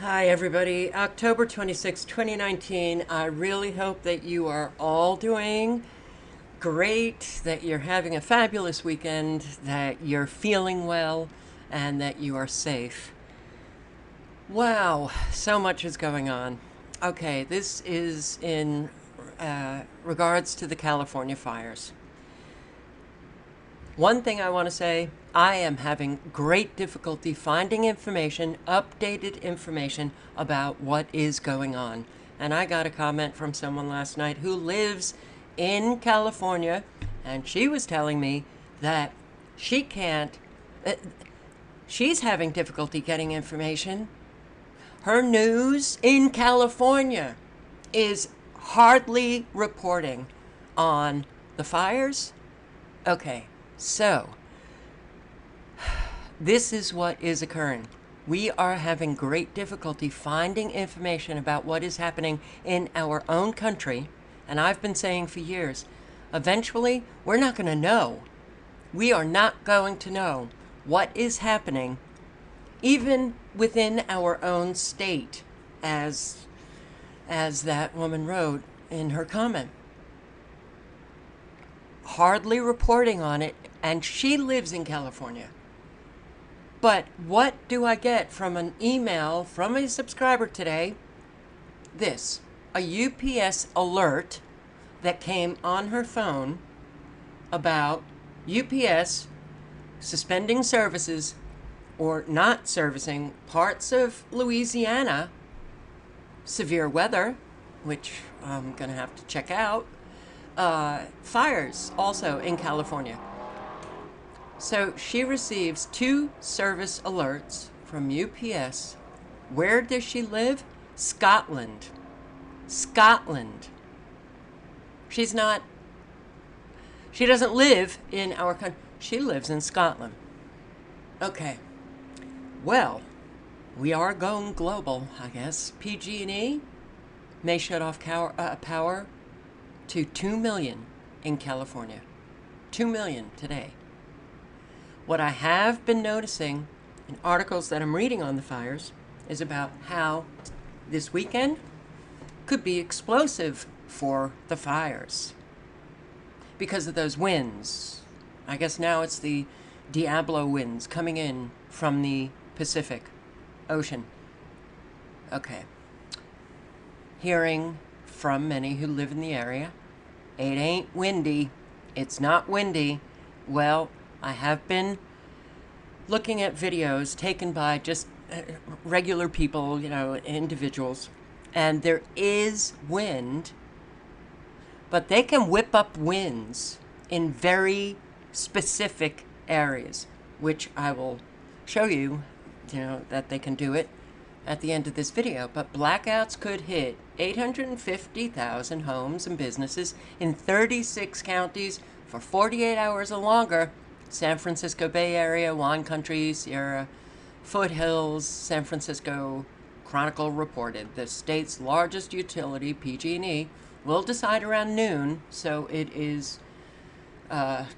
Hi, everybody. October 26, 2019. I really hope that you are all doing great, that you're having a fabulous weekend, that you're feeling well, and that you are safe. Wow, so much is going on. Okay, this is in regards to the California fires. One thing I want to say, I am having great difficulty finding information, updated information about what is going on. And I got a comment from someone last night who lives in California, and she was telling me that she can't, uh, she's having difficulty getting information. Her news in California is hardly reporting on the fires. Okay, so this is what is occurring. We are having great difficulty finding information about what is happening in our own country. And I've been saying for years, eventually, we're not going to know. We are not going to know what is happening, even within our own state, as that woman wrote in her comment. Hardly reporting on it, and she lives in California. But what do I get from an email from a subscriber today? This, a UPS alert that came on her phone about UPS suspending services or not servicing parts of Louisiana, severe weather, which I'm going to have to check out, fires also in California. So she receives 2 service alerts from UPS. Where does she live? Scotland. Scotland. She doesn't live in our country. She lives in Scotland. Okay. Well, we are going global, I guess. PG&E may shut off power to 2 million in California. 2 million today. What I have been noticing in articles that I'm reading on the fires is about how this weekend could be explosive for the fires because of those winds. I guess now it's the Diablo winds coming in from the Pacific Ocean. Okay. Hearing from many who live in the area, it ain't windy. It's not windy. Well, I have been looking at videos taken by just regular people, individuals, and there is wind, but they can whip up winds in very specific areas, which I will show you, that they can do it at the end of this video. But blackouts could hit 850,000 homes and businesses in 36 counties for 48 hours or longer. San Francisco Bay Area, Wine Country, Sierra Foothills, San Francisco Chronicle reported the state's largest utility, PG&E, will decide around noon, so it is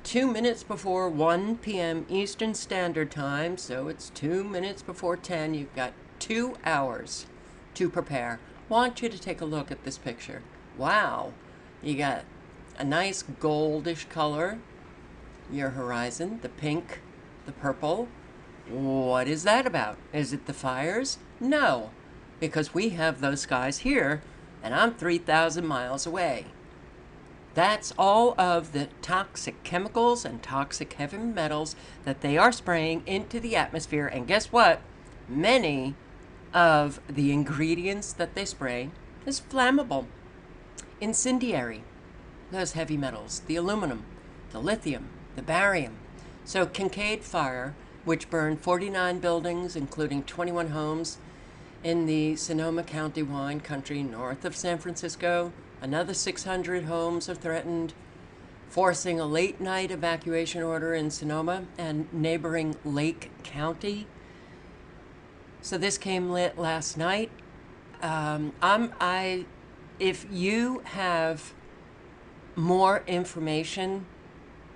2 minutes before 1 p.m. Eastern Standard Time, so it's 2 minutes before 10. You've got 2 hours to prepare. Want you to take a look at this picture. Wow, you got a nice goldish color, your horizon, the pink, the purple. What is that about? Is it the fires? No, because we have those skies here, and I'm 3,000 miles away. That's all of the toxic chemicals and toxic heavy metals that they are spraying into the atmosphere. And guess what? Many of the ingredients that they spray is flammable, incendiary. Those heavy metals, the aluminum, the lithium, the barium. So KINCADE Fire, which burned 49 buildings, including 21 homes in the Sonoma County wine country north of San Francisco. Another 600 homes are threatened, forcing a late-night evacuation order in Sonoma and neighboring Lake County. So this came lit last night. If you have more information,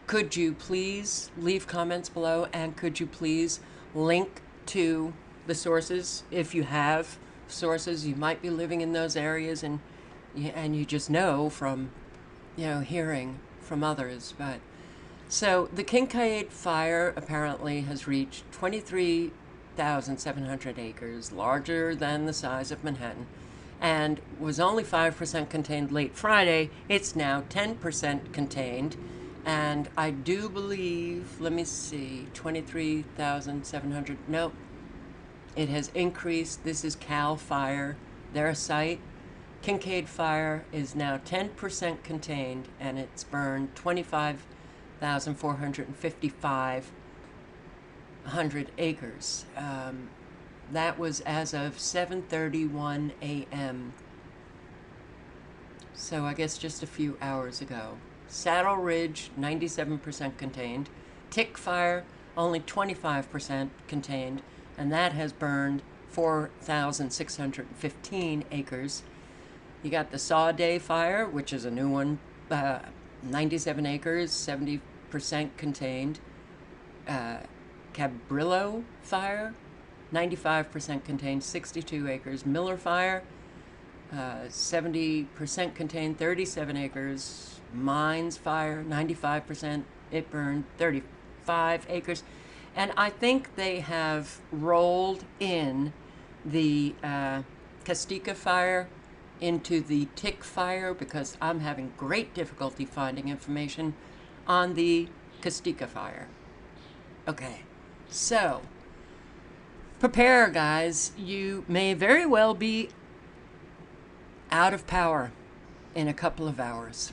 could you please leave comments below, and could you please link to the sources if you have sources. You might be living in those areas, and you just know from, hearing from others. But so the KINCADE fire apparently has reached 23,700 acres, larger than the size of Manhattan, and was only 5% contained late Friday. It's now 10% contained. And I do believe, let me see, 23,700, nope. It has increased. This is CAL FIRE, their site. KINCADE fire is now 10% contained, and it's burned 25,455 acres. That was as of 7:31 a.m. So I guess just a few hours ago. Saddle Ridge, 97% contained. Tick fire, only 25% contained, and that has burned 4,615 acres. You got the Sawday fire, which is a new one, 97 acres, 70% contained. Cabrillo fire, 95% contained, 62 acres. Miller fire, 70% contained, 37 acres. Mines fire, 95%, it burned 35 acres. And I think they have rolled in the Castica fire into the Tick fire, because I'm having great difficulty finding information on the Castica fire. Okay, so prepare, guys. You may very well be out of power in a couple of hours,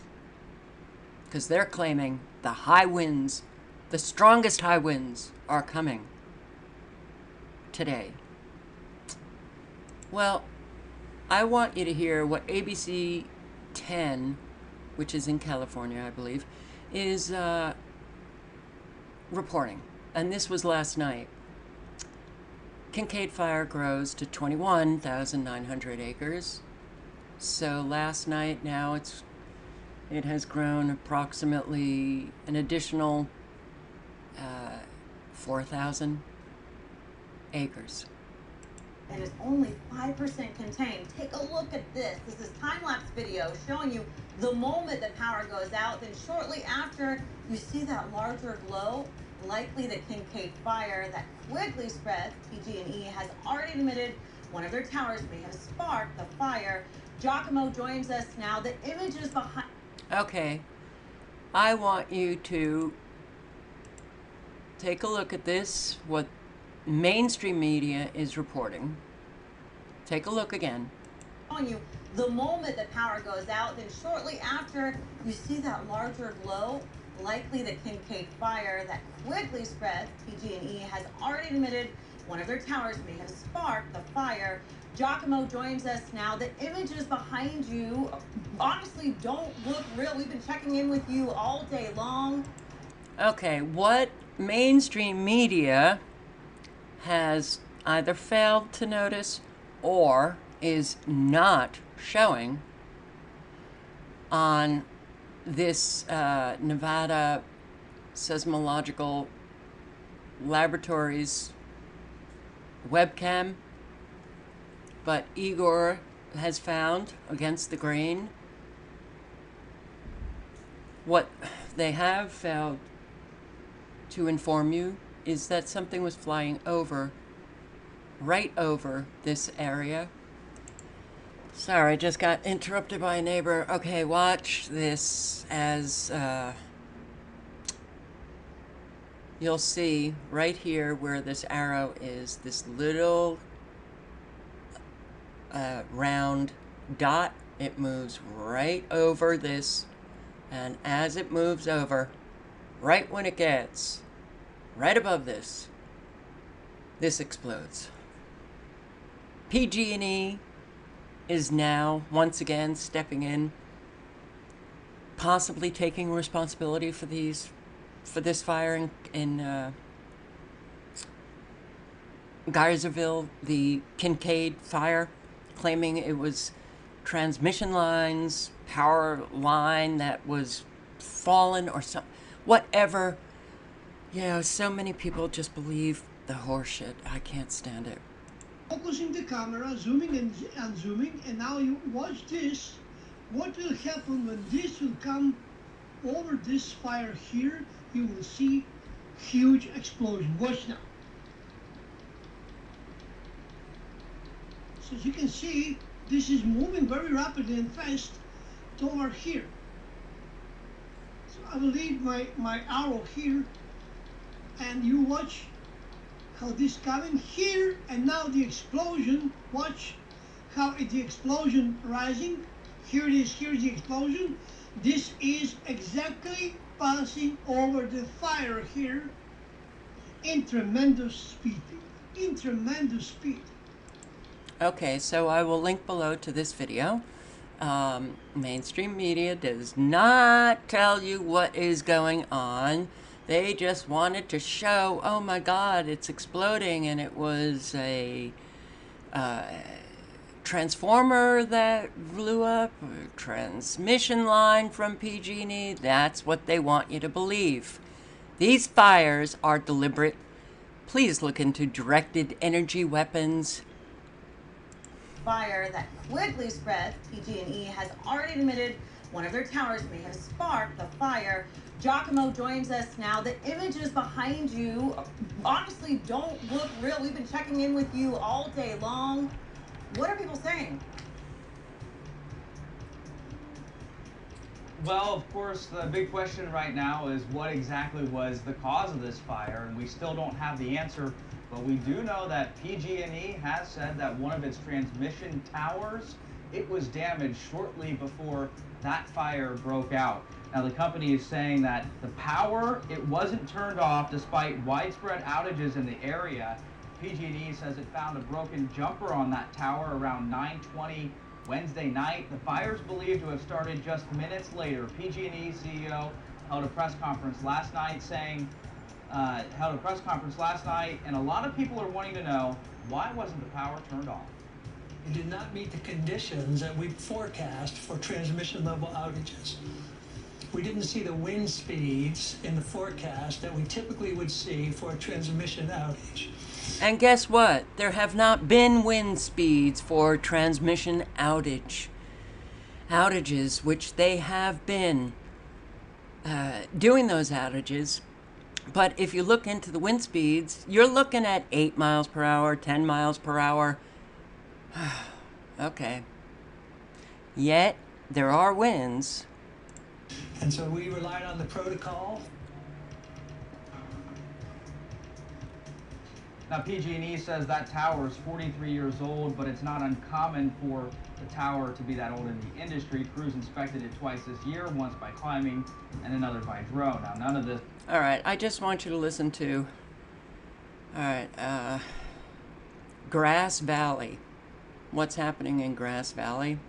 because they're claiming the high winds, the strongest high winds, are coming today. Well, I want you to hear what ABC 10, which is in California, I believe, is reporting. And this was last night. KINCADE fire grows to 21,900 acres. So last night, now it has grown approximately an additional 4,000 acres. And it's only 5% contained. Take a look at this. This is time-lapse video showing you the moment the power goes out. Then shortly after, you see that larger glow, likely the KINCADE fire that quickly spreads. PG&E has already admitted one of their towers may have sparked the fire. Giacomo joins us now. The images behind... Okay, I want you to take a look at this, what mainstream media is reporting. Take a look again. Showing you the moment the power goes out, then shortly after, you see that larger glow, likely the KINCADE fire that quickly spreads. PG&E has already admitted one of their towers may have sparked the fire. Giacomo joins us now. The images behind you honestly don't look real. We've been checking in with you all day long. Okay, what mainstream media has either failed to notice or is not showing on this Nevada Seismological Laboratories webcam, but Igor has found against the grain. What they have failed to inform you is that something was flying right over this area. Sorry, just got interrupted by a neighbor. Okay, watch this as you'll see right here where this arrow is, this little round dot. It moves right over this, and as it moves over, right when it gets right above this, this explodes. PG&E is now once again stepping in, possibly taking responsibility for this fire in Geyserville, the KINCADE fire, claiming it was transmission lines, power line that was fallen or something, whatever. You know, so many people just believe the horse shit. I can't stand it. Focusing the camera, zooming and unzooming, and now you watch this. What will happen when this will come over this fire here? You will see huge explosion. Watch now. So as you can see, this is moving very rapidly and fast toward here. So I will leave my arrow here, and you watch how this coming here, and now the explosion. Watch how the explosion rising. Here it is, here's the explosion. This is exactly passing over the fire here in tremendous speed. In tremendous speed. Okay, so I will link below to this video. Mainstream media does not tell you what is going on. They just wanted to show, oh my God, it's exploding, and it was a transformer that blew up, a transmission line from PG&E. That's what they want you to believe. These fires are deliberate. Please look into directed energy weapons. Fire that quickly spread. PG&E has already admitted one of their towers may have sparked the fire. Giacomo joins us now. The images behind you honestly don't look real. We've been checking in with you all day long. What are people saying? Well, of course, the big question right now is what exactly was the cause of this fire, and we still don't have the answer. But we do know that PG&E has said that one of its transmission towers, it was damaged shortly before that fire broke out. Now, the company is saying that the power, it wasn't turned off despite widespread outages in the area. PG&E says it found a broken jumper on that tower around 9:20 Wednesday night. The fire is believed to have started just minutes later. PG&E CEO held a press conference last night and a lot of people are wanting to know, why wasn't the power turned off? It did not meet the conditions that we forecast for transmission level outages. We didn't see the wind speeds in the forecast that we typically would see for a transmission outage. And guess what? There have not been wind speeds for transmission outages, which they have been doing those outages. But if you look into the wind speeds, you're looking at 8 miles per hour, 10 miles per hour. Okay. Yet, there are winds. And so we relied on the protocol. Now, PG&E says that tower is 43 years old, but it's not uncommon for the tower to be that old in the industry. Crews inspected it twice this year, once by climbing and another by drone. Now, none of this... All right, I just want you to listen to, Grass Valley. What's happening in Grass Valley?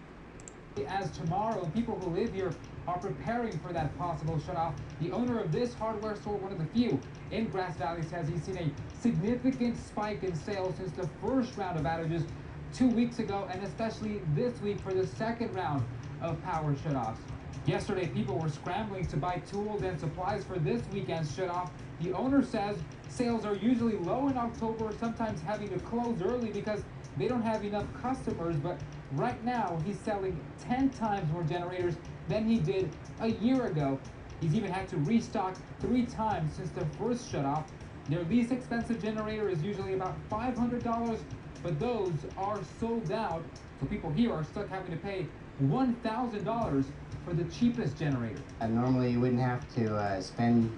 As tomorrow, people who live here are preparing for that possible shutoff. The owner of this hardware store, one of the few in Grass Valley, says he's seen a significant spike in sales since the first round of outages 2 weeks ago, and especially this week for the second round of power shutoffs. Yesterday, people were scrambling to buy tools and supplies for this weekend's shutoff. The owner says sales are usually low in October, sometimes having to close early because they don't have enough customers, but right now he's selling 10 times more generators than he did a year ago. He's even had to restock 3 times since the first shutoff. Their least expensive generator is usually about $500, but those are sold out, so people here are stuck having to pay $1,000 for the cheapest generator. Normally you wouldn't have to spend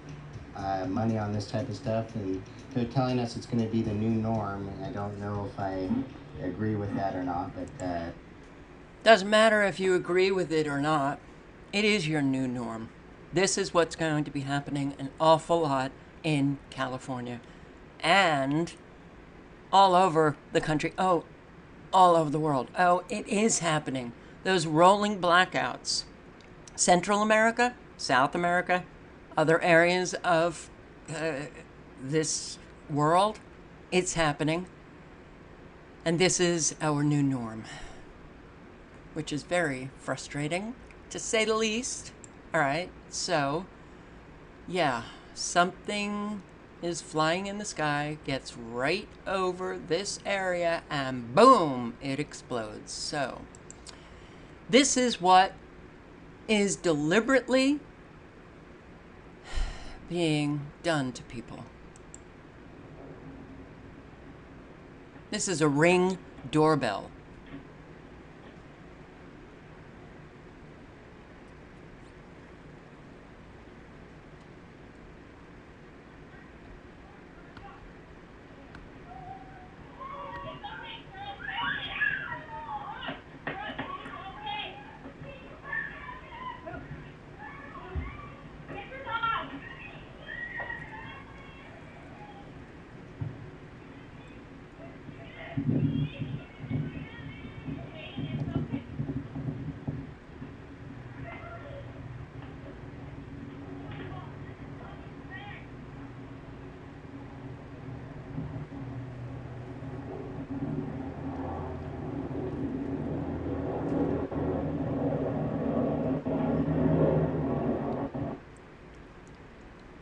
money on this type of stuff, and they're telling us it's going to be the new norm, and I don't know if I agree with that or not, but... Doesn't matter if you agree with it or not. It is your new norm. This is what's going to be happening an awful lot in California and all over the country. Oh, all over the world. Oh, it is happening. Those rolling blackouts. Central America, South America, other areas of this world, it's happening. And this is our new norm, which is very frustrating, to say the least. All right, so, yeah, something is flying in the sky, gets right over this area, and boom, it explodes. So this is what is deliberately being done to people. This is a Ring doorbell.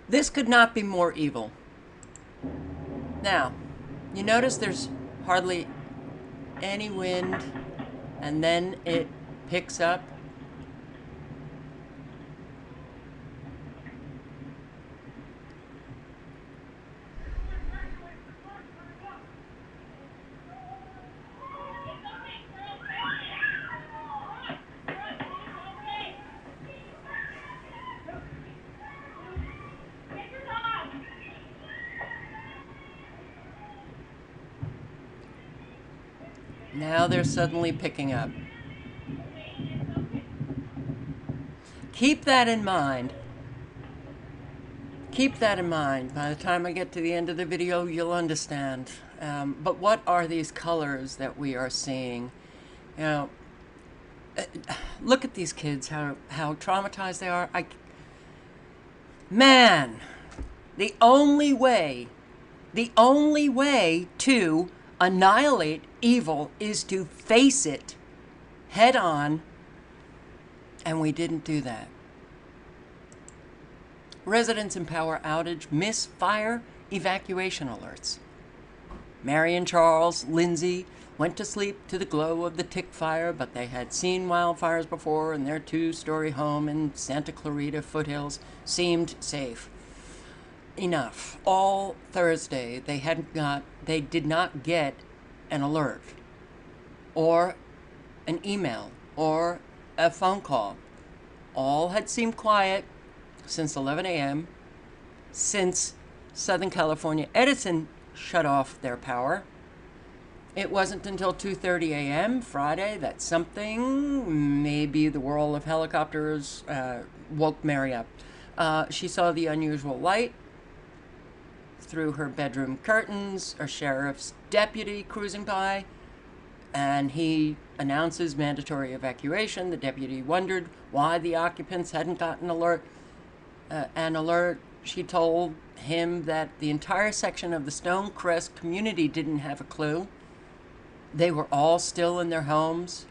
This could not be more evil. Now, you notice there's hardly any wind, and then it picks up. Now they're suddenly picking up. Keep that in mind. Keep that in mind. By the time I get to the end of the video, you'll understand. But what are these colors that we are seeing? You know, look at these kids, how traumatized they are. Man, the only way to annihilate evil is to face it head on, and we didn't do that. Residents in power outage miss fire evacuation alerts. Mary and Charles Lindsay went to sleep to the glow of the tick fire, but they had seen wildfires before, and their two-story home in Santa Clarita foothills seemed safe. Enough. All Thursday, they did not get an alert or an email or a phone call. All had seemed quiet since 11 a.m., since Southern California Edison shut off their power. It wasn't until 2:30 a.m. Friday that something, maybe the whirl of helicopters, woke Mary up. She saw the unusual light through her bedroom curtains, a sheriff's deputy cruising by, and he announces mandatory evacuation. The deputy wondered why the occupants hadn't gotten an alert. She told him that the entire section of the Stonecrest community didn't have a clue. They were all still in their homes.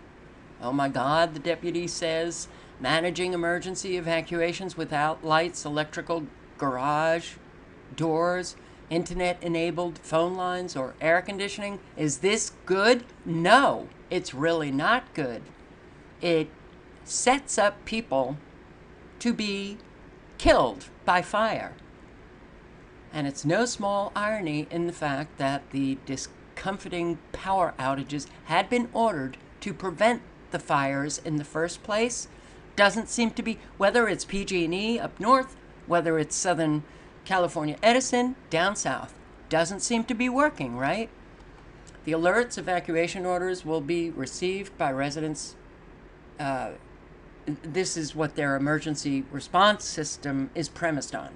Oh my God, the deputy says, managing emergency evacuations without lights, electrical garage doors, internet-enabled phone lines, or air conditioning. Is this good? No, it's really not good. It sets up people to be killed by fire. And it's no small irony in the fact that the discomforting power outages had been ordered to prevent the fires in the first place. Doesn't seem to be, whether it's PG&E up north, whether it's Southern California Edison down south, doesn't seem to be working, right? The alerts, evacuation orders will be received by residents. This is what their emergency response system is premised on.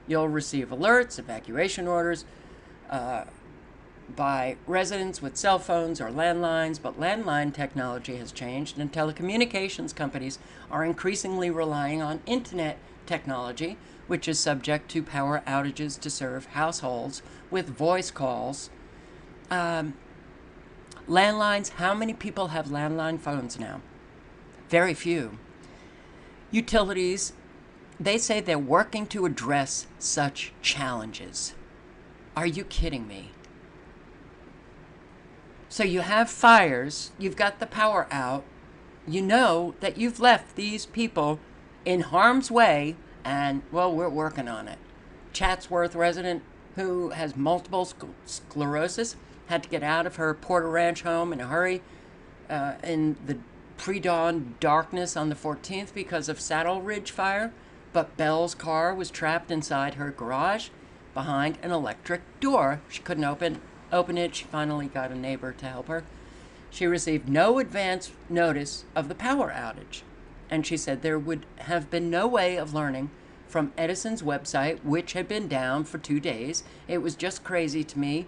You'll receive alerts, evacuation orders by residents with cell phones or landlines, but landline technology has changed, and telecommunications companies are increasingly relying on internet technology, which is subject to power outages to serve households with voice calls. Landlines, how many people have landline phones now? Very few. Utilities, they say they're working to address such challenges. Are you kidding me? So you have fires, you've got the power out, you know that you've left these people in harm's way, and, well, we're working on it. Chatsworth resident who has multiple sclerosis had to get out of her Porter Ranch home in a hurry in the pre-dawn darkness on the 14th because of Saddle Ridge fire, but Belle's car was trapped inside her garage behind an electric door. She couldn't open it. She finally got a neighbor to help her. She received no advance notice of the power outage, and she said there would have been no way of learning from Edison's website, which had been down for 2 days. It was just crazy to me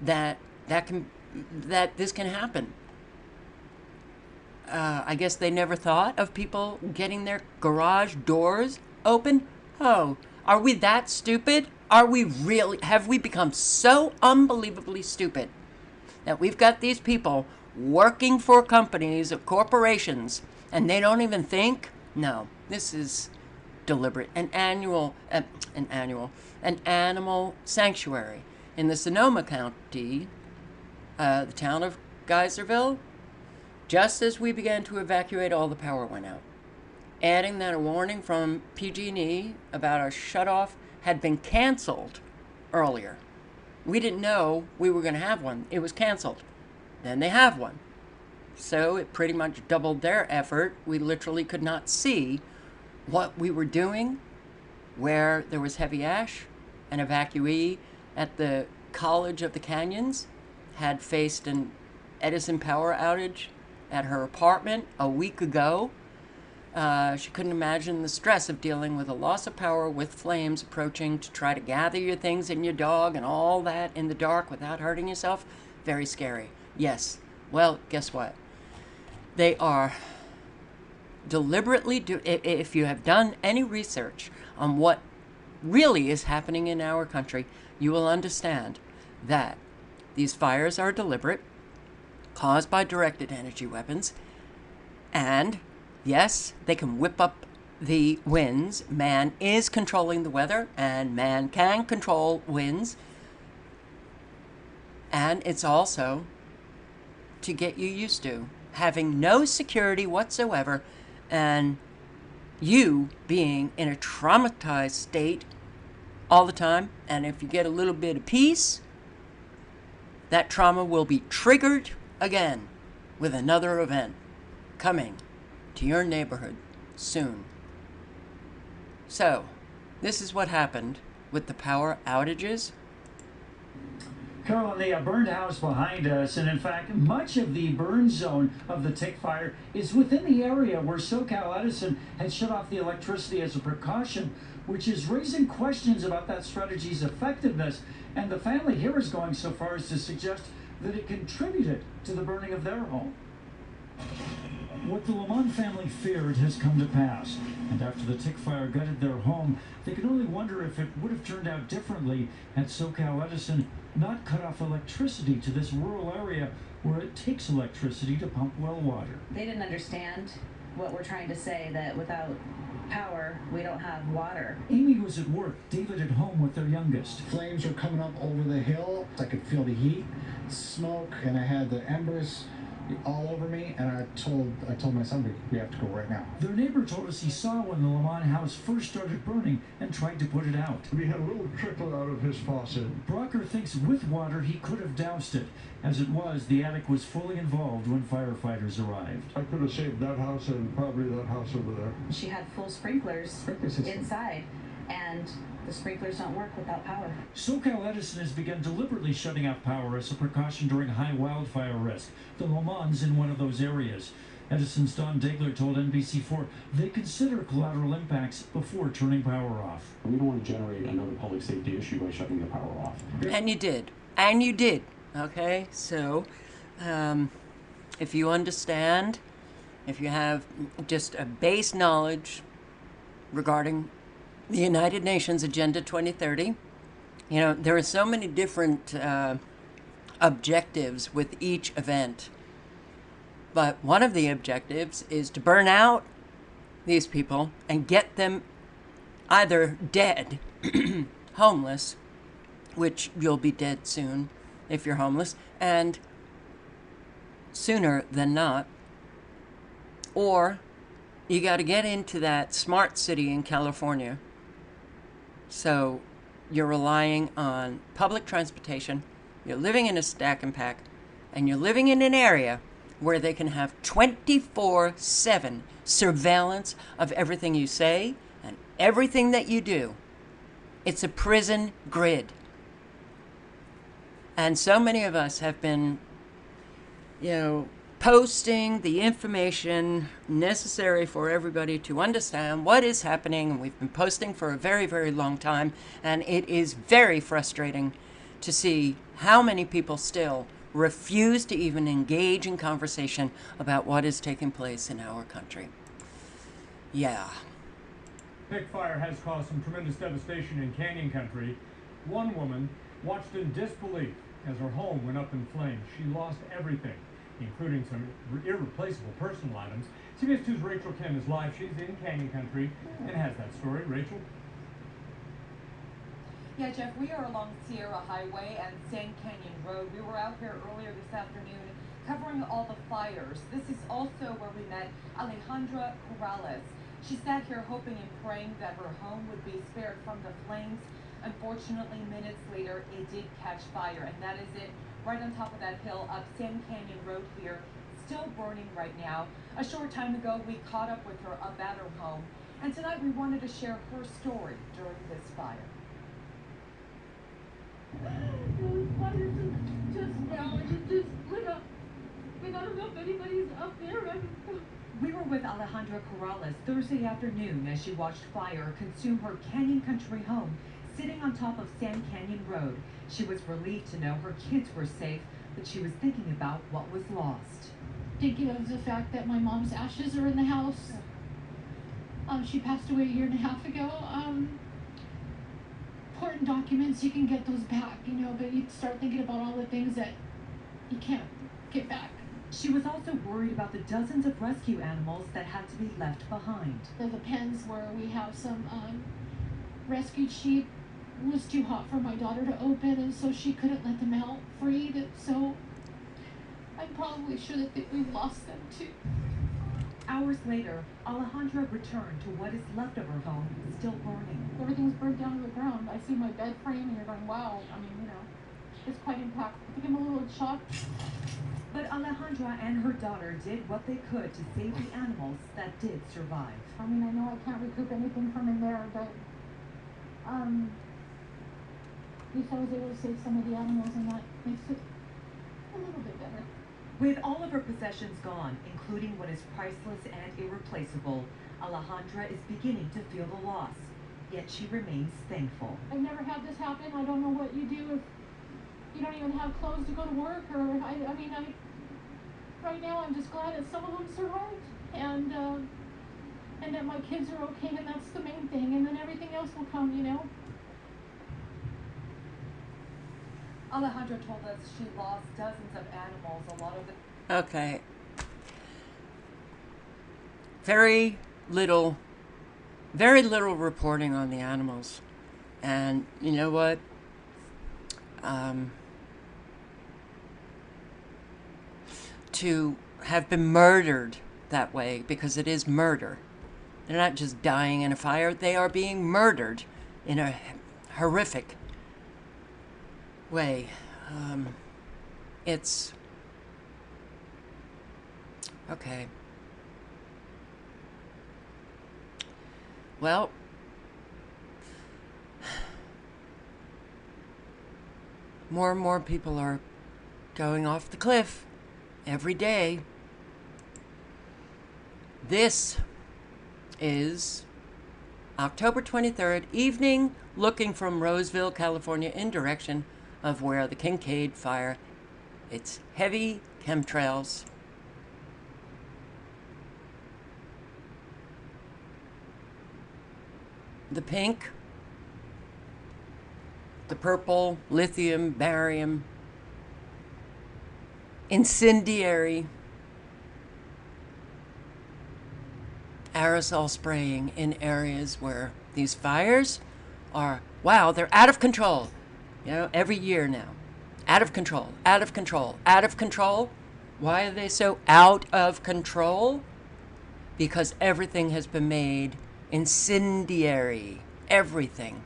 that this can happen. I guess they never thought of people getting their garage doors open. Oh, are we that stupid? Are we really? Have we become so unbelievably stupid that we've got these people working for companies or corporations and they don't even think? No, this is deliberate. An animal sanctuary in the Sonoma County, the town of Geyserville. Just as we began to evacuate, all the power went out, adding that a warning from PG&E about our shutoff had been canceled earlier. We didn't know we were going to have one. It was canceled. Then they have one. So it pretty much doubled their effort. We literally could not see what we were doing, where there was heavy ash. An evacuee at the College of the Canyons had faced an Edison power outage at her apartment a week ago. She couldn't imagine the stress of dealing with a loss of power with flames approaching to try to gather your things and your dog and all that in the dark without hurting yourself. Very scary. Yes. Well, guess what? They are deliberately if you have done any research on what really is happening in our country, you will understand that these fires are deliberate, caused by directed energy weapons, and yes, they can whip up the winds. Man is controlling the weather, and man can control winds. And it's also to get you used to having no security whatsoever and you being in a traumatized state all the time. And if you get a little bit of peace, that trauma will be triggered again with another event coming to your neighborhood soon. So, this is what happened with the power outages. Carol, the burned house behind us, and in fact, much of the burn zone of the tick fire is within the area where SoCal Edison had shut off the electricity as a precaution, which is raising questions about that strategy's effectiveness. And the family here is going so far as to suggest that it contributed to the burning of their home. What the Lamont family feared has come to pass, and after the tick fire gutted their home, they can only wonder if it would have turned out differently had SoCal Edison not cut off electricity to this rural area where it takes electricity to pump well water. They didn't understand what we're trying to say, that without power, we don't have water. Amy was at work, David at home with their youngest. Flames were coming up over the hill. I could feel the heat, smoke, and I had the embers all over me, and I told my son we have to go right now. Their neighbor told us he saw when the Lamont house first started burning and tried to put it out. We had a little trickle out of his faucet. Brocker thinks with water he could have doused it. As it was, the attic was fully involved when firefighters arrived. I could have saved that house and probably that house over there. She had full sprinklers inside, and the sprinklers don't work without power. SoCal Edison has begun deliberately shutting off power as a precaution during high wildfire risk. The Lamont's in one of those areas. Edison's Don Degler told NBC4 they consider collateral impacts before turning power off. We don't want to generate another public safety issue by shutting the power off. And you did. And you did. Okay? So, if you understand, if you have just a base knowledge regarding the United Nations Agenda 2030, you know, there are so many different objectives with each event. But one of the objectives is to burn out these people and get them either dead, homeless, which you'll be dead soon if you're homeless, and sooner than not. Or you got to get into that smart city in California. So you're relying on public transportation, you're living in a stack and pack, and you're living in an area where they can have 24/7 surveillance of everything you say and everything that you do. It's a prison grid. And so many of us have been, posting the information necessary for everybody to understand what is happening. And we've been posting for a very, very long time. And it is very frustrating to see how many people still refuse to even engage in conversation about what is taking place in our country. Yeah. Tick fire has caused some tremendous devastation in Canyon Country. One woman watched in disbelief as her home went up in flames. She lost everything, including some irreplaceable personal items. CBS 2's Rachel Kim is live. She's in Canyon Country and has that story. Rachel? Yeah, Jeff, we are along Sierra Highway and Sand Canyon Road. We were out here earlier this afternoon covering all the fires. This is also where we met Alejandra Corrales. She sat here hoping and praying that her home would be spared from the flames. Unfortunately, minutes later, it did catch fire, and that is it right on top of that hill up Sand Canyon Road here, still burning right now. A short time ago, we caught up with her about her home, and tonight we wanted to share her story during this fire. The fire just now, it just lit up. I don't know if anybody's up there. We were with Alejandra Corrales Thursday afternoon as she watched fire consume her Canyon Country home sitting on top of Sand Canyon Road. She was relieved to know her kids were safe, but she was thinking about what was lost. Thinking of the fact that my mom's ashes are in the house. She passed away a year and a half ago. Important documents, you can get those back, but you start thinking about all the things that you can't get back. She was also worried about the dozens of rescue animals that had to be left behind. The pens where we have some rescued sheep was too hot for my daughter to open, and so she couldn't let them out free. So I'm probably sure that we've lost them too. Hours later, Alejandra returned to what is left of her home, still burning. Everything's burned down to the ground. I see my bed frame and you're going, wow. It's quite impactful. I think I'm a little shocked. But Alejandra and her daughter did what they could to save the animals that did survive. I know I can't recoup anything from in there, but at least I was able to save some of the animals, and that makes it a little bit better. With all of her possessions gone, including what is priceless and irreplaceable, Alejandra is beginning to feel the loss. Yet she remains thankful. I've never had this happen. I don't know what you do if you don't even have clothes to go to work, or right now I'm just glad that some of them survived, and that my kids are okay, and that's the main thing, and then everything else will come, Alejandra told us she lost dozens of animals, a lot of them. Okay. Very little reporting on the animals. And you know what? To have been murdered that way, because it is murder. They're not just dying in a fire, they are being murdered in a horrific way. It's okay. Well, more and more people are going off the cliff every day. This is October 23rd, evening, looking from Roseville, California, in direction of where the KINCADE fire, it's heavy chemtrails. The pink, the purple, lithium, barium, incendiary aerosol spraying in areas where these fires are, wow, they're out of control. You know, every year now. Out of control, out of control, out of control. Why are they so out of control? Because everything has been made incendiary. Everything.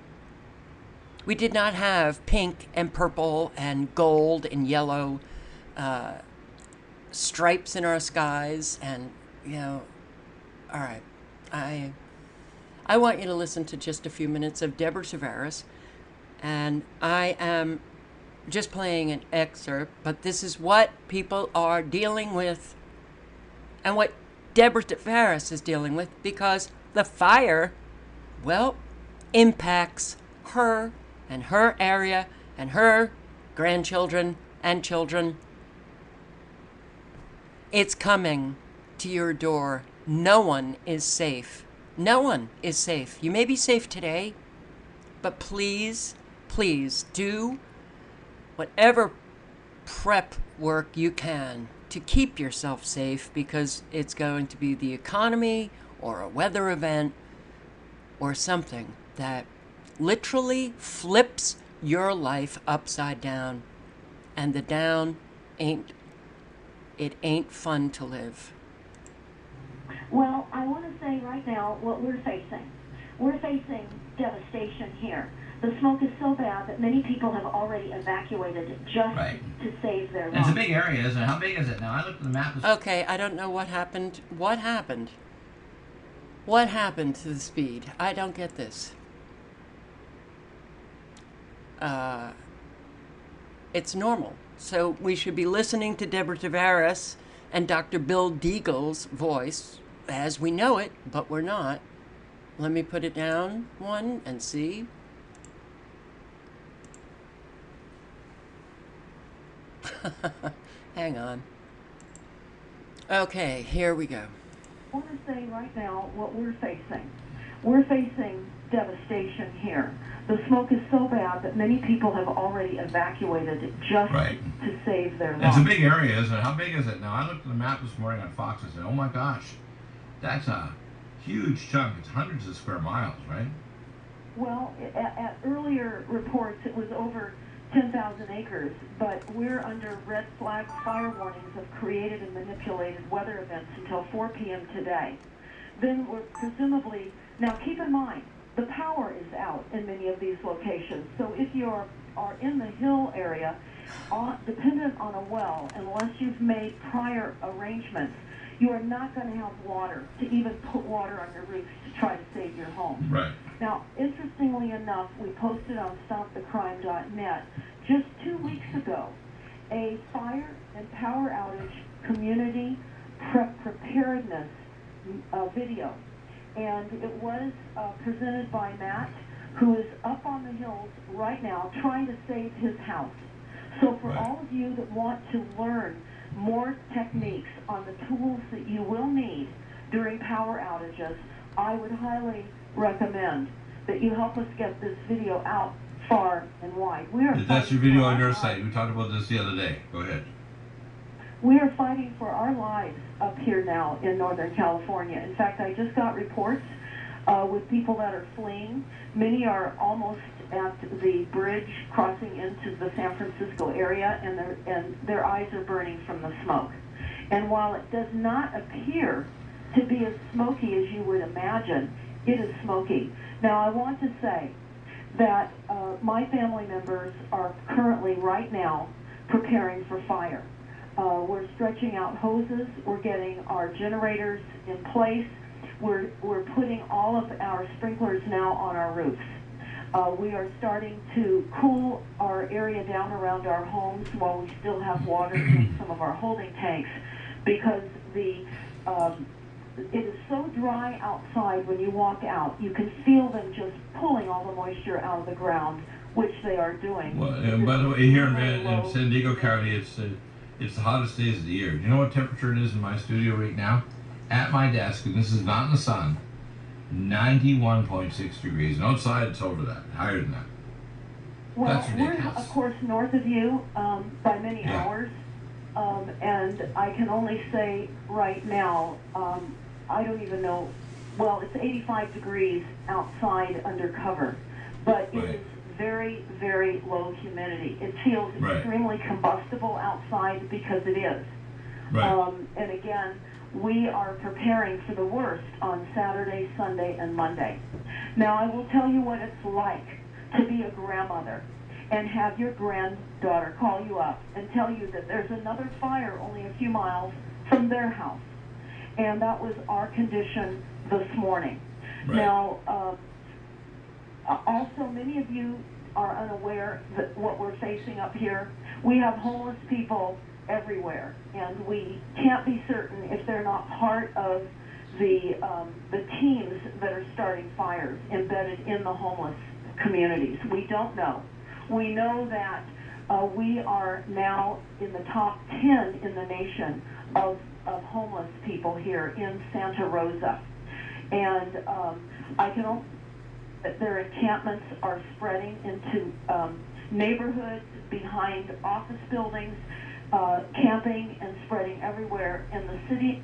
We did not have pink and purple and gold and yellow stripes in our skies, and, you know, all right. I want you to listen to just a few minutes of Deborah Tavares, and I am just playing an excerpt, but this is what people are dealing with and what Deborah Tavares is dealing with, because the fire, well, impacts her and her area and her grandchildren and children. It's coming to your door. No one is safe. No one is safe. You may be safe today, but please, please do whatever prep work you can to keep yourself safe, because it's going to be the economy or a weather event or something that literally flips your life upside down, and the down ain't fun to live. Well, I want to say right now what we're facing. We're facing devastation here. The smoke is so bad that many people have already evacuated just to save their lives. It's a big area, isn't it? How big is it now? I looked at the map. Okay, I don't know what happened. What happened? What happened to the speed? I don't get this. It's normal. So we should be listening to Deborah Tavares and Dr. Bill Deagle's voice as we know it, but we're not. Let me put it down one and see. Hang on. Okay, here we go. I want to say right now what we're facing. We're facing devastation here. The smoke is so bad that many people have already evacuated just to save their lives. It's a big area, isn't it? How big is it now? I looked at the map this morning on Fox and said, oh my gosh, that's a huge chunk. It's hundreds of square miles, right? Well, at earlier reports, it was over 10,000 acres, but we're under red flag fire warnings of created and manipulated weather events until 4 p.m. today. Then we're presumably, now keep in mind, the power is out in many of these locations. So if you are in the hill area, dependent on a well, unless you've made prior arrangements, you are not going to have water to even put water on your roofs to try to save your home. Right. Now, interestingly enough, we posted on stopthecrime.net just 2 weeks ago a fire and power outage community preparedness video. And it was presented by Matt, who is up on the hills right now trying to save his house. So for all of you that want to learn more techniques on the tools that you will need during power outages, I would highly recommend that you help us get this video out far and wide. That's your video on your site. We talked about this the other day. Go ahead. We are fighting for our lives up here now in Northern California. In fact, I just got reports with people that are fleeing. Many are almost at the bridge crossing into the San Francisco area, and their eyes are burning from the smoke. And while it does not appear to be as smoky as you would imagine, it is smoky. Now, I want to say that my family members are currently, right now, preparing for fire. We're stretching out hoses. We're getting our generators in place. We're putting all of our sprinklers now on our roofs. We are starting to cool our area down around our homes while we still have water in some of our holding tanks, because it is so dry outside when you walk out. You can feel them just pulling all the moisture out of the ground, which they are doing. Well, and by the way, here in San Diego County, it's the hottest days of the year. Do you know what temperature it is in my studio right now? At my desk, and this is not in the sun, 91.6 degrees. And outside, it's over that, higher than that. Well, that's ridiculous. We're, of course, north of you by many hours. And I can only say right now, I don't even know, well, it's 85 degrees outside under cover. But it is very, very low humidity. It feels extremely combustible outside because it is. And again, we are preparing for the worst on Saturday, Sunday, and Monday. Now, I will tell you what it's like to be a grandmother and have your granddaughter call you up and tell you that there's another fire only a few miles from their house. And that was our condition this morning. Now, also, many of you are unaware that what we're facing up here, we have homeless people everywhere, and we can't be certain if they're not part of the teams that are starting fires embedded in the homeless communities. We don't know. We know that we are now in the top 10 in the nation of homeless people here in Santa Rosa. And I can only, their encampments are spreading into neighborhoods, behind office buildings, camping and spreading everywhere. And the city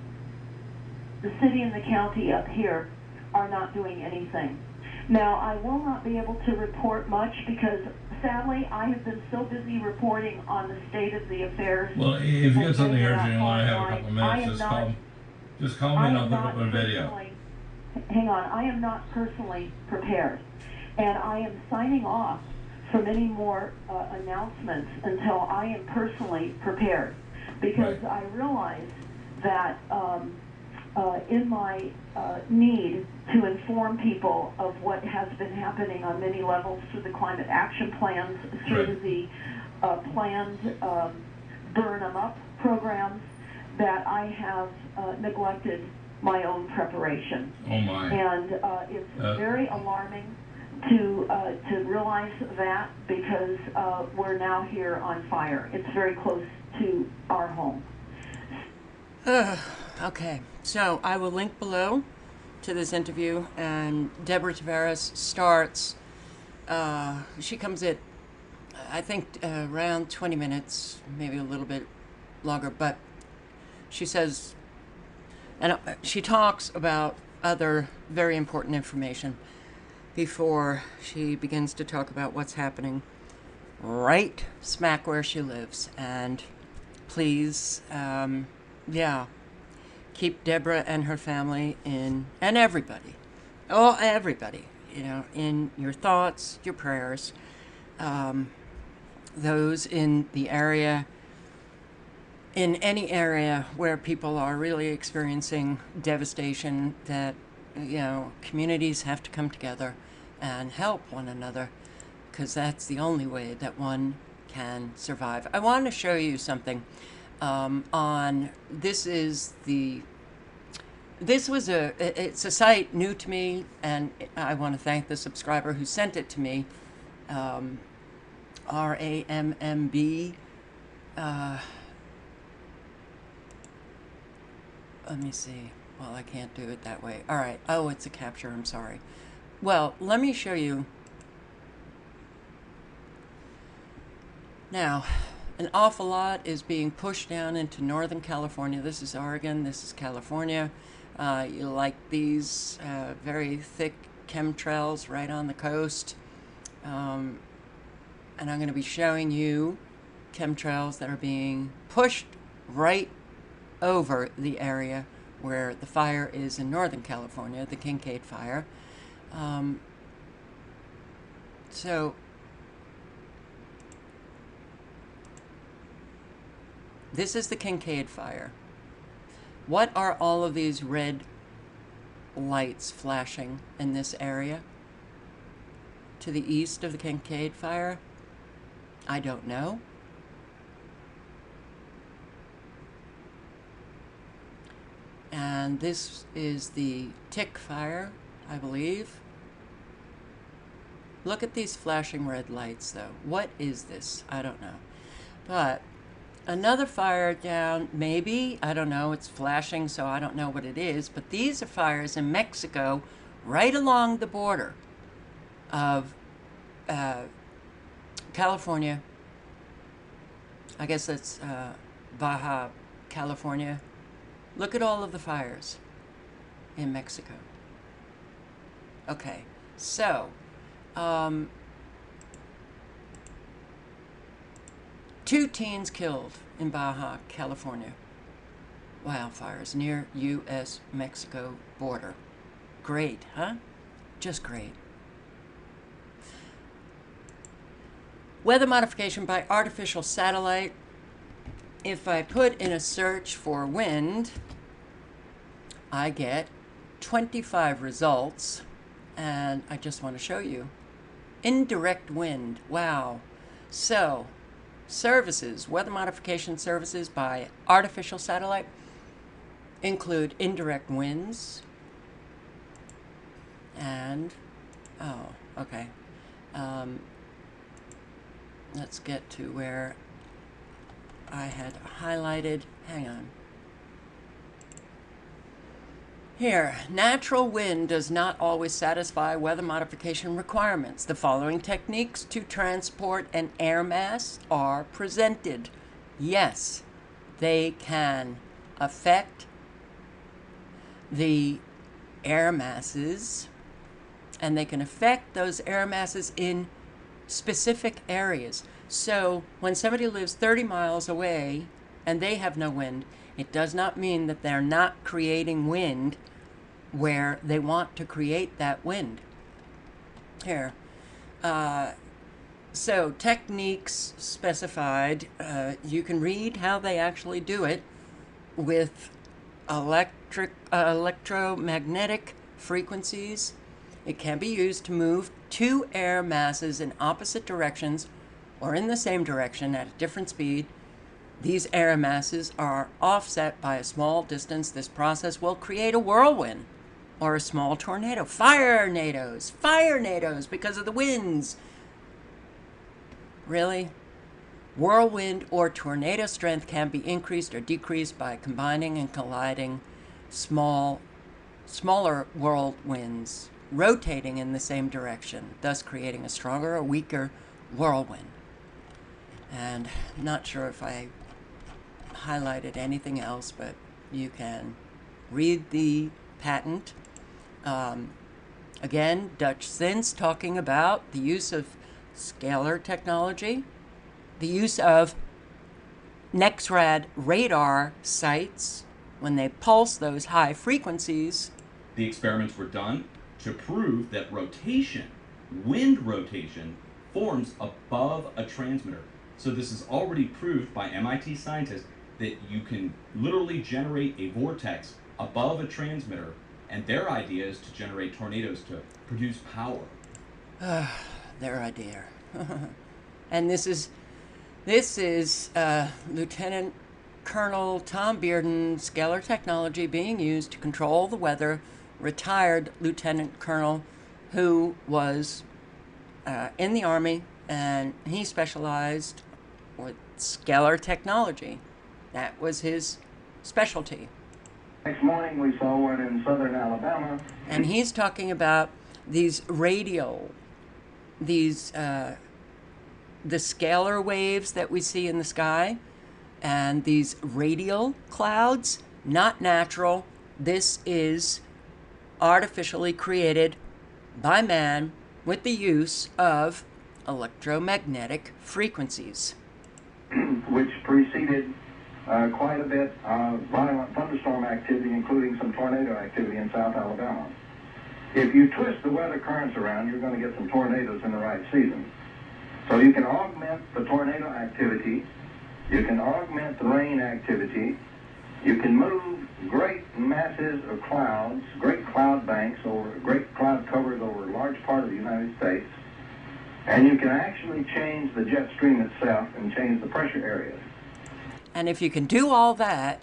and the county up here are not doing anything. Now, I will not be able to report much because, sadly, I have been so busy reporting on the state of the affairs. Well, if you got something urgent and want to have a couple of minutes, just call me and I'll put it up on video. Hang on, I am not personally prepared, and I am signing off from any more announcements until I am personally prepared, because I realize that in my need to inform people of what has been happening on many levels through the climate action plans, through the planned burn 'em up programs, that I have neglected my own preparation. Oh my! And it's very alarming to realize that, because we're now here on fire. It's very close to our home. Okay, so I will link below to this interview, and Deborah Tavares starts. She comes at, I think, around 20 minutes, maybe a little bit longer, but she says, and she talks about other very important information before she begins to talk about what's happening right smack where she lives. And please, keep Deborah and her family and everybody, in your thoughts, your prayers. Those in the area, in any area where people are really experiencing devastation, that, communities have to come together and help one another, because that's the only way that one can survive. I want to show you something it's a site new to me, and I want to thank the subscriber who sent it to me, RAMMB. Let me see. Well, I can't do it that way. All right. Oh, it's a capture. I'm sorry. Well, let me show you. Now, an awful lot is being pushed down into Northern California. This is Oregon. This is California. You like these very thick chemtrails right on the coast. And I'm going to be showing you chemtrails that are being pushed right over the area where the fire is in Northern California, the KINCADE fire. So this is the KINCADE fire. What are all of these red lights flashing in this area to the east of the KINCADE fire? I don't know. And this is the tick fire, I believe. Look at these flashing red lights, though. What is this? I don't know. But another fire down, maybe, I don't know, it's flashing, so I don't know what it is, but these are fires in Mexico, right along the border of California. I guess that's Baja California. Look at all of the fires in Mexico. Okay, so 2 teens killed in Baja, California. Wildfires near U.S.-Mexico border. Great, huh? Just great. Weather modification by artificial satellite. If I put in a search for wind, I get 25 results, and I just want to show you. Indirect wind, wow. So, services, weather modification services by artificial satellite include indirect winds and, oh, okay. Let's get to where I had highlighted, hang on. Here, natural wind does not always satisfy weather modification requirements. The following techniques to transport an air mass are presented. Yes, they can affect the air masses, and they can affect those air masses in specific areas. So when somebody lives 30 miles away and they have no wind, it does not mean that they're not creating wind where they want to create that wind. Here. So techniques specified, you can read how they actually do it with electromagnetic frequencies. It can be used to move 2 air masses in opposite directions or in the same direction at a different speed. These air masses are offset by a small distance. This process will create a whirlwind or a small tornado. Fire-nados, because of the winds. Really? Whirlwind or tornado strength can be increased or decreased by combining and colliding smaller whirlwinds, rotating in the same direction, thus creating a stronger or weaker whirlwind. And I'm not sure if I highlighted anything else, but you can read the patent. Again, Dutchsinse talking about the use of Scalar technology, the use of Nexrad radar sites when they pulse those high frequencies. The experiments were done to prove that rotation, wind rotation, forms above a transmitter. So this is already proved by MIT scientists that you can literally generate a vortex above a transmitter, and their idea is to generate tornadoes to produce power. Their idea. And this is Lieutenant Colonel Tom Bearden, Scalar technology being used to control the weather, retired Lieutenant Colonel who was in the Army, and he specialized with Scalar technology. That was his specialty. Next morning we saw one in southern Alabama. And he's talking about these the scalar waves that we see in the sky, and these radial clouds, not natural. This is artificially created by man with the use of electromagnetic frequencies. Which preceded quite a bit of violent thunderstorm activity, including some tornado activity in South Alabama. If you twist the weather currents around, you're going to get some tornadoes in the right season. So you can augment the tornado activity, you can augment the rain activity, you can move great masses of clouds, great cloud banks, over great cloud covers over a large part of the United States, and you can actually change the jet stream itself and change the pressure areas. And if you can do all that,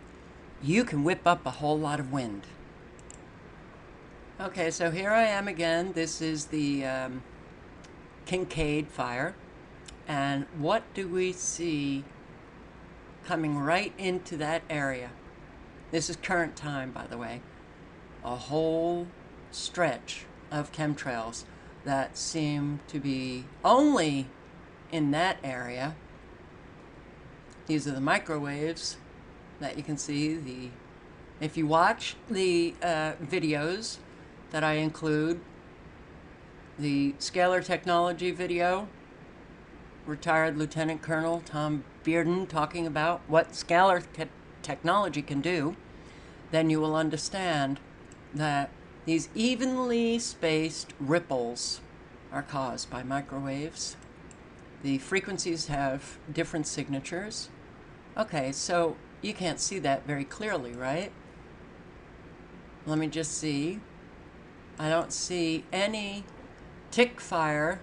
you can whip up a whole lot of wind. Okay, so here I am again. This is the KINCADE fire. And what do we see coming right into that area? This is current time, by the way. A whole stretch of chemtrails that seem to be only in that area. These are the microwaves that you can see. If you watch the videos that I include, the Scalar technology video, retired Lieutenant Colonel Tom Bearden talking about what Scalar technology can do, then you will understand that these evenly spaced ripples are caused by microwaves. The frequencies have different signatures. Okay, so you can't see that very clearly, right? Let me just see. I don't see any tick fire.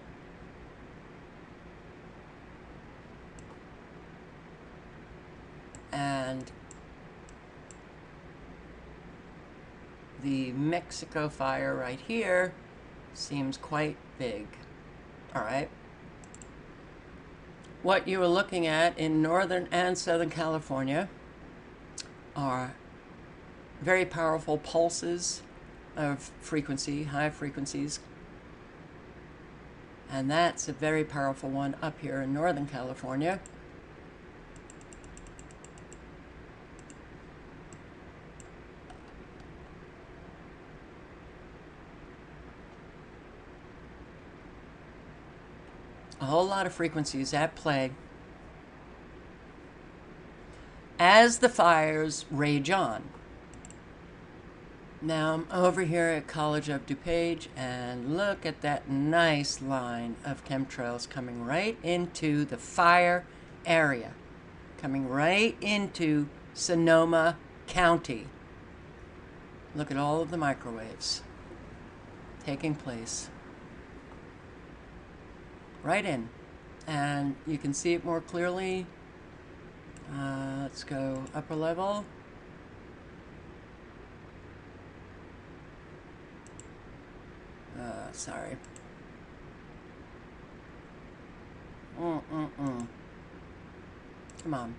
And the Mexico fire right here seems quite big. All right. What you are looking at in Northern and Southern California are very powerful pulses of frequency, high frequencies. And that's a very powerful one up here in Northern California. A whole lot of frequencies at play as the fires rage on. Now I'm over here at College of DuPage, and look at that nice line of chemtrails coming right into the fire area, coming right into Sonoma County. Look at all of the microwaves taking place. Right in, and you can see it more clearly. Let's go upper level. Sorry. Come on.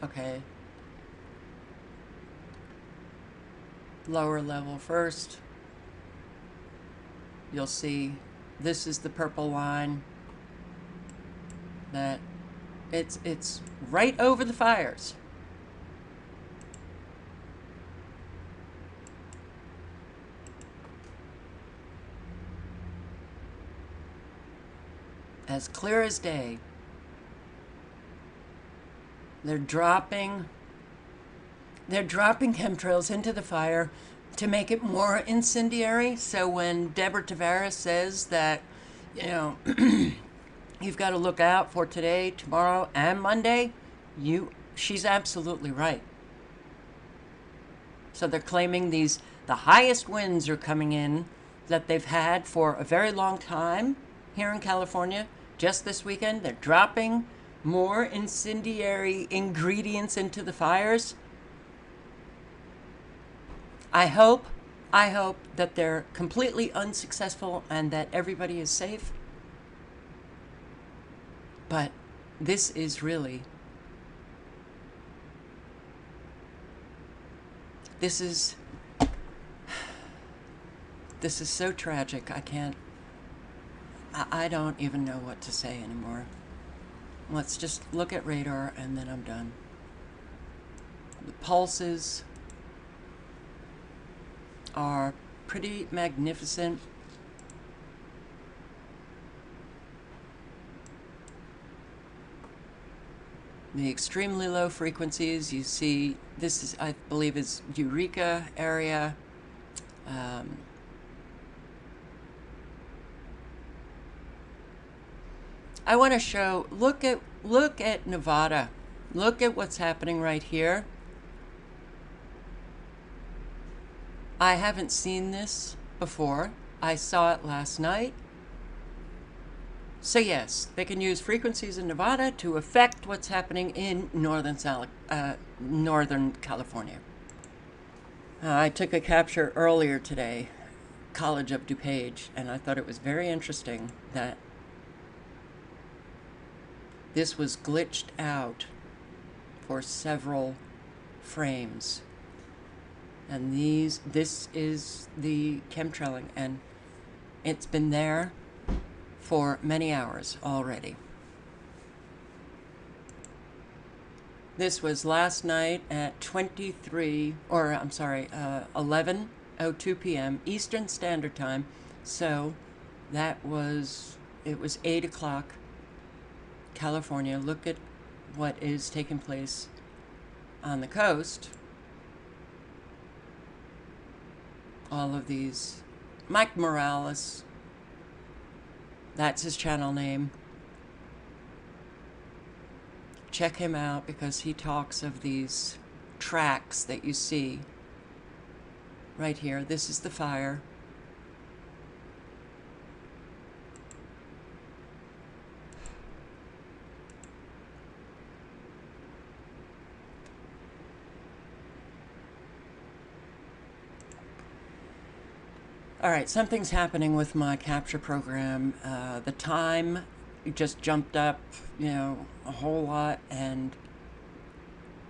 Okay. Lower level first. You'll see this is the purple line. That it's right over the fires. As clear as day. They're dropping chemtrails into the fire to make it more incendiary. So when Deborah Tavares says that, you know, you've got to look out for today, tomorrow, and Monday, she's absolutely right. So they're claiming the highest winds are coming in that they've had for a very long time here in California. Just this weekend, they're dropping more incendiary ingredients into the fires. I hope that they're completely unsuccessful and that everybody is safe. But this is really, this is so tragic. I don't even know what to say anymore. Let's just look at radar and then I'm done. The pulses are pretty magnificent. The extremely low frequencies, you see, this is, I believe, is Eureka area. I want to show, look at Nevada. Look at what's happening right here. I haven't seen this before. I saw it last night. So yes, they can use frequencies in Nevada to affect what's happening in Northern California. I took a capture earlier today, College of DuPage, and I thought it was very interesting that this was glitched out for several frames. And this is the chemtrailing, and it's been there for many hours already. This was last night at 11:02 p.m. Eastern Standard Time. So it was 8 o'clock California. Look at what is taking place on the coast. All of these. Mike Morales, that's his channel name. Check him out because he talks of these tracks that you see right here. This is the fire. All right, something's happening with my capture program. The time just jumped up, you know, a whole lot, and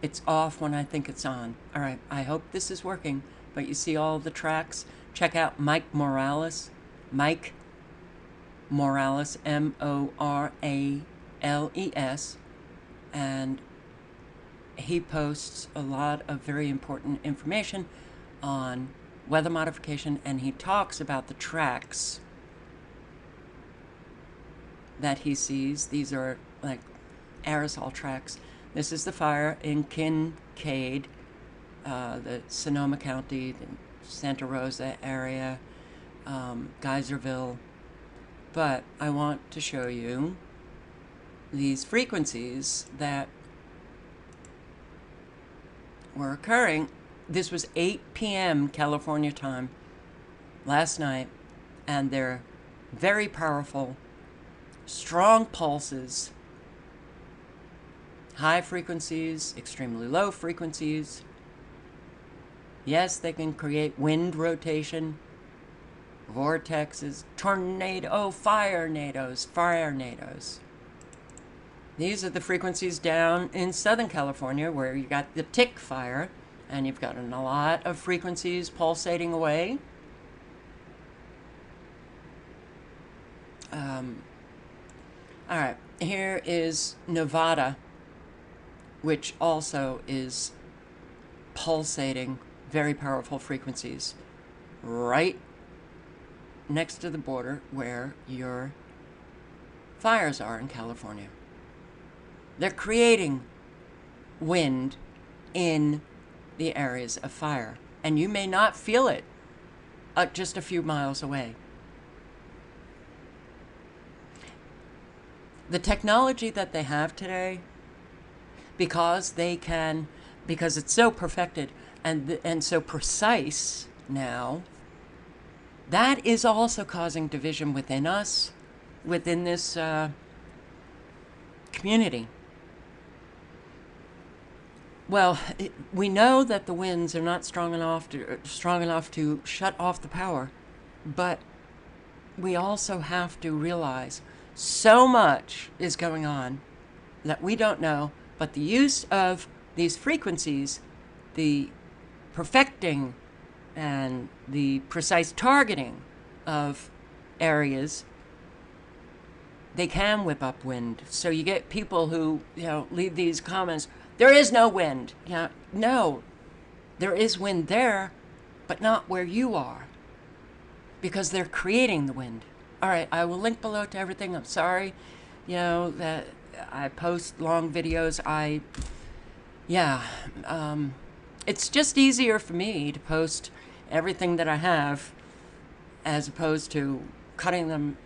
it's off when I think it's on. All right, I hope this is working, but you see all the tracks? Check out Mike Morales, M-O-R-A-L-E-S, and he posts a lot of very important information on weather modification, and he talks about the tracks that he sees. These are like aerosol tracks. This is the fire in KINCADE, the Sonoma County, the Santa Rosa area, Geyserville. But I want to show you these frequencies that were occurring. This was 8 p.m. California time last night, and they're very powerful, strong pulses, high frequencies, extremely low frequencies. Yes, they can create wind rotation, vortexes, fire-nados. These are the frequencies down in Southern California where you got the tick fire, and you've got a lot of frequencies pulsating away. All right, here is Nevada, which also is pulsating very powerful frequencies right next to the border where your fires are in California. They're creating wind in the areas of fire, and you may not feel it just a few miles away. The technology that they have today, because it's so perfected and so precise now, that is also causing division within us, within this community. Well, we know that the winds are not strong enough to shut off the power, but we also have to realize so much is going on that we don't know, but the use of these frequencies, the perfecting and the precise targeting of areas, they can whip up wind. So you get people who, you know, leave these comments, there is no wind. Yeah, no, there is wind there, but not where you are, because they're creating the wind. All right, I will link below to everything. I'm sorry, you know, that I post long videos. It's just easier for me to post everything that I have as opposed to cutting them,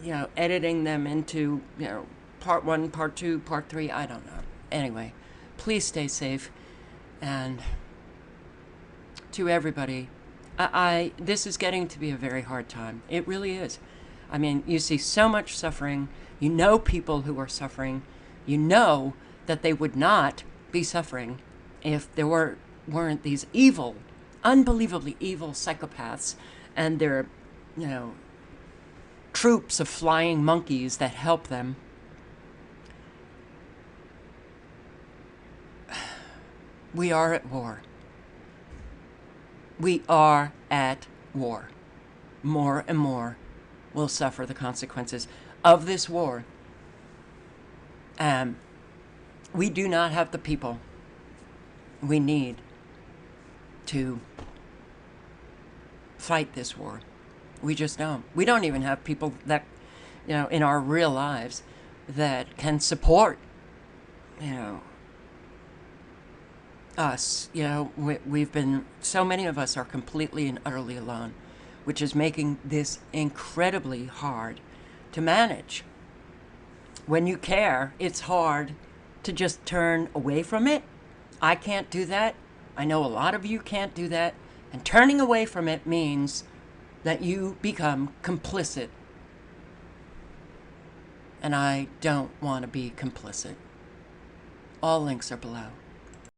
you know, editing them into, you know, part 1, part 2, part 3, I don't know. Anyway, please stay safe, and to everybody, this is getting to be a very hard time. It really is. I mean, you see so much suffering. You know people who are suffering. You know that they would not be suffering if there weren't these evil, unbelievably evil psychopaths and their, you know, troops of flying monkeys that help them. We are at war. We are at war. More and more will suffer the consequences of this war. We do not have the people we need to fight this war. We just don't. We don't even have people that, you know, in our real lives that can support you know, us, you know, we've been, so many of us are completely and utterly alone, which is making this incredibly hard to manage. When you care, it's hard to just turn away from it. I can't do that. I know a lot of you can't do that. And turning away from it means that you become complicit. And I don't want to be complicit. All links are below.